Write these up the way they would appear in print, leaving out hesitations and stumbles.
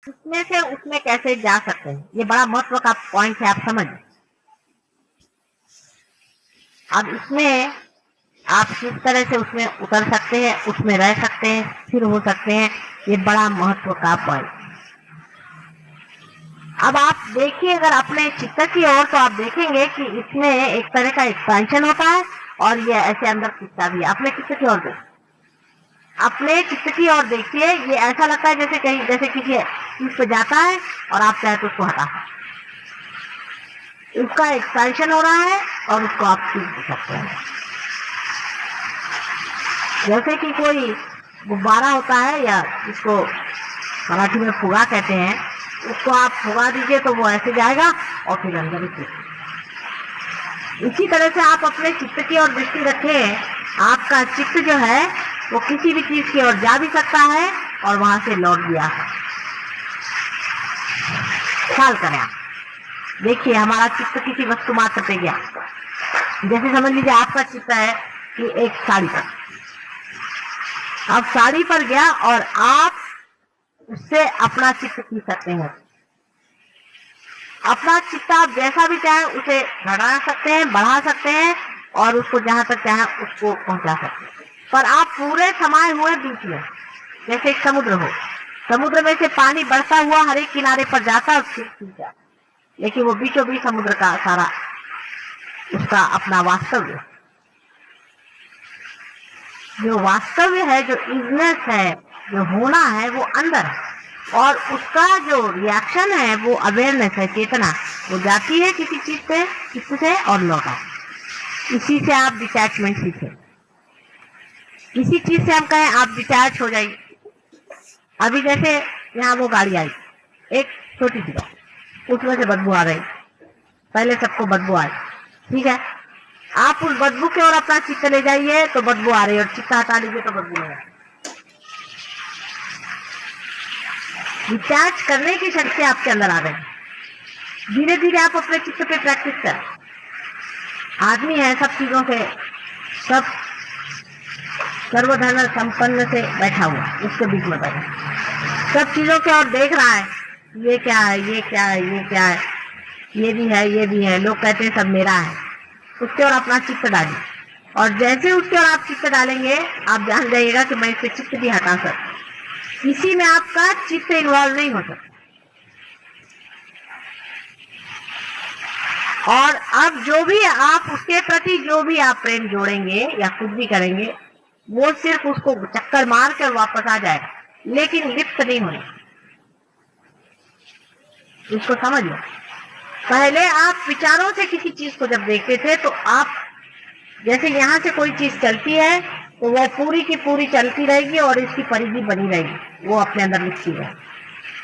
उसमें से उसमें कैसे जा सकते हैं, ये बड़ा महत्व का पॉइंट है, आप समझ। अब इसमें आप किस तरह से उसमें उतर सकते हैं, उसमें रह सकते हैं, स्थिर हो सकते हैं, ये बड़ा महत्व का पॉइंट। अब आप देखिए अगर अपने चित्त की ओर, तो आप देखेंगे कि इसमें एक तरह का एक्सपेंशन होता है और ये ऐसे अंदर खिंचता भी है। अपने चित्त की ओर देखिए, अपने चित्त की ओर देखिए, ये ऐसा लगता है जैसे कहीं, जैसे किसी चीज पे जाता है और आप चाहे तो उसको हटा सकते, उसका एक्सपेंशन हो रहा है और उसको आप खींच सकते हैं। जैसे कि कोई गुब्बारा होता है, या जिसको मराठी में फुगा कहते हैं, उसको आप फुगा दीजिए तो वो ऐसे जाएगा और फिर अंदर इसी तरह से आप अपने चित्त की ओर दृष्टि रखें, आपका चित्त जो है वो किसी भी चीज की ओर जा भी सकता है और वहां से लौट भी आ सकता है। ख्याल करें, आप देखिए हमारा चित्त किसी वस्तु मात्र पे गया, जैसे समझ लीजिए आपका चित्त है कि एक साड़ी पर, अब साड़ी पर गया और आप उससे अपना चित्त खींच सकते हैं। अपना चित्त आप जैसा भी चाहे उसे घटा सकते हैं, बढ़ा सकते हैं और उसको जहां तक चाहे उसको पहुंचा सकते हैं। पर आप पूरे समाये हुए बीच में, जैसे एक समुद्र हो, समुद्र में से पानी बढ़ता हुआ हर एक किनारे पर जाता है, उसके लेकिन वो बीचों बीच समुद्र का सारा उसका अपना वास्तव्य, जो वास्तव्य है, जो इजनेस है, जो होना है, वो अंदर है और उसका जो रिएक्शन है वो अवेयरनेस है, चेतना। वो जाती है किसी चीज पे, किसी से और लौटा। इसी से आप डिटैचमेंट सीखे। किसी चीज से हम कहें आप डिटैच हो जाइए। अभी जैसे यहाँ वो गाड़ी आई, एक छोटी सी गाड़ी, उसमें से बदबू आ रही, पहले सबको बदबू आई, ठीक है, आप उस बदबू की ओर अपना चित्त ले जाइए तो बदबू आ रही है, और चित्त हटा लीजिए तो बदबू नहीं आ रही। डिटैच करने की शक्ति आपके अंदर आ गई। धीरे धीरे आप अपने चित्त पे प्रैक्टिस करें। आदमी है सब चीजों से, सब सर्वधर्म संपन्न से बैठा हुआ, उसके बीच में बैठा, सब चीजों के और देख रहा है, ये क्या है, ये क्या है, ये क्या है, ये भी है, ये भी है, लोग कहते हैं सब मेरा है। उसके और अपना चित्त डालिए, और जैसे उसके और आप चित्त डालेंगे, आप जान जाइएगा कि मैं इससे चित्त भी हटा सकता। इसी में आपका चित्त इन्वॉल्व नहीं हो सकता। और अब जो भी आप उसके प्रति जो भी आप प्रेम जोड़ेंगे या कुछ भी करेंगे, वो सिर्फ उसको चक्कर मार कर वापस आ जाएगा, लेकिन लिप्त नहीं होने। इसको समझ लो। पहले आप विचारों से किसी चीज को जब देखते थे तो आप, जैसे यहाँ से कोई चीज चलती है तो वो पूरी की पूरी चलती रहेगी और इसकी परिधि बनी रहेगी, वो अपने अंदर लिखती है।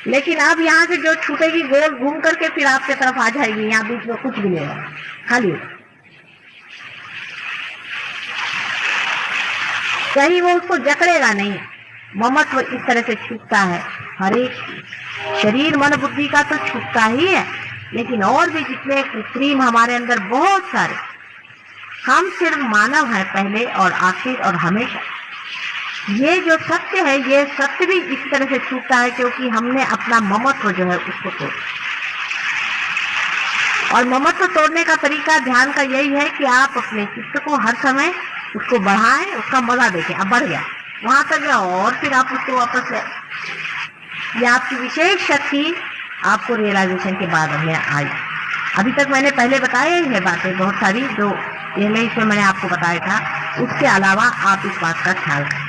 लेकिन अब यहाँ से जो छूटेगी, गोल घूम करके फिर आपके तरफ आ जाएगी, यहाँ बीच में कुछ भी नहीं है, खाली। कहीं वो उसको जकड़ेगा नहीं। ममत्व इस तरह से छूटता है, हर एक शरीर मन बुद्धि का तो छूटता ही है, लेकिन और भी जितने कृत्रिम हमारे अंदर बहुत सारे, हम सिर्फ मानव हैं पहले और आखिर और हमेशा। ये जो सत्य है, ये सत्य भी इस तरह से छूटता है क्योंकि हमने अपना ममत्व जो है उसको तोड़। और ममत्व तोड़ने का तरीका ध्यान का यही है कि आप अपने चित्त को हर समय उसको बढ़ाएं, उसका मजा देखें। अब बढ़ गया, वहां तक गया और फिर आप उसको वापस ले। ये आपकी विशेष शक्ति आपको रियलाइजेशन के बाद में आई। अभी तक मैंने पहले बताया ही है बातें बहुत सारी, जो पहले इसमें मैंने आपको बताया था। उसके अलावा आप इस बात का ख्याल रखें,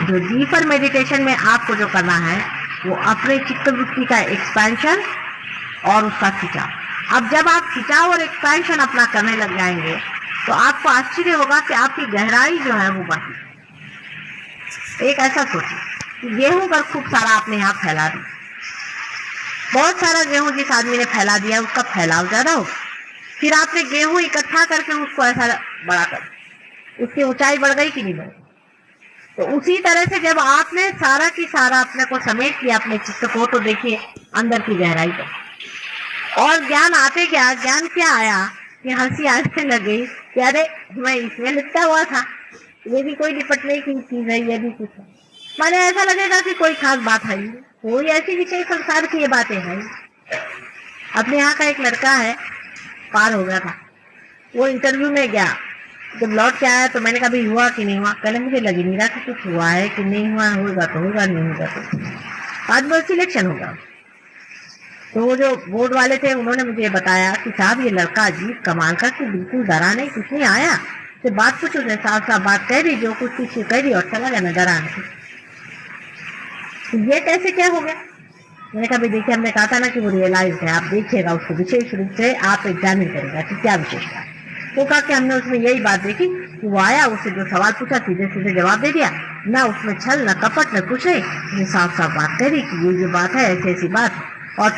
जो डीपर मेडिटेशन में आपको जो करना है वो अपने चित्त वृत्ति का एक्सपेंशन और उसका खिंचाव। अब जब आप खिंचाव और एक्सपेंशन अपना करने लग जाएंगे तो आपको आश्चर्य होगा कि आपकी गहराई जो है वो बढ़ती। एक ऐसा सोचिए, गेहूं पर खूब सारा आपने यहाँ फैला दिया, बहुत सारा गेहूं जिस आदमी ने फैला दिया उसका फैलाव ज्यादा हो, फिर आपने गेहूं इकट्ठा करके उसको ऐसा बड़ा कर, उसकी ऊंचाई बढ़ गई कि नहीं बढ़ी? तो उसी तरह से जब आपने सारा की सारा अपने को समेट लिया अपने चित्त को, तो देखिए अंदर की गहराई पर। और ज्ञान आते क्या, ज्ञान क्या आया कि हंसी आने लग गई कि अरे मैं इसमें लिपटा हुआ था, ये भी कोई निपटने की चीज है, ये भी कुछ है। माने ऐसा लगेगा कि कोई खास बात है। कोई ऐसी विषय संसार की ये बातें हैं। अपने यहाँ का एक लड़का है, पार हो गया था, वो इंटरव्यू में गया, जब लौट के आया तो मैंने कहा भाई हुआ कि नहीं हुआ, कहने मुझे लग ही नहीं रहा कि कुछ हुआ है कि नहीं हुआ, होगा तो होगा, नहीं होगा तो। 5 बार सिलेक्शन होगा। तो वो जो बोर्ड वाले थे उन्होंने मुझे बताया कि साहब ये लड़का अजीब कमाल का, कि बिल्कुल डरा नहीं, कुछ नहीं आया, तो बात कुछ उसने साफ साफ बात कह दी, जो कुछ कह दी और चला गया, मैं डरा नहीं। तो ये कैसे क्या हो गया? मैंने कहा भाई देखिए, हमने कहा था ना कि वो रियलाइज है, आप देखिएगा उसको विशेष रूप से, आप एग्जामिन करेगा कि क्या विशेषता है। तो कहा कि हमने उसमें यही बात देखी कि वो आया, उससे जो सवाल पूछा सीधे सीधे जवाब दे दिया, ना उसमें छल न कपट न कुछ नहीं, साफ साफ बात कह दी कि ये बात है, ऐसी ऐसी बात। और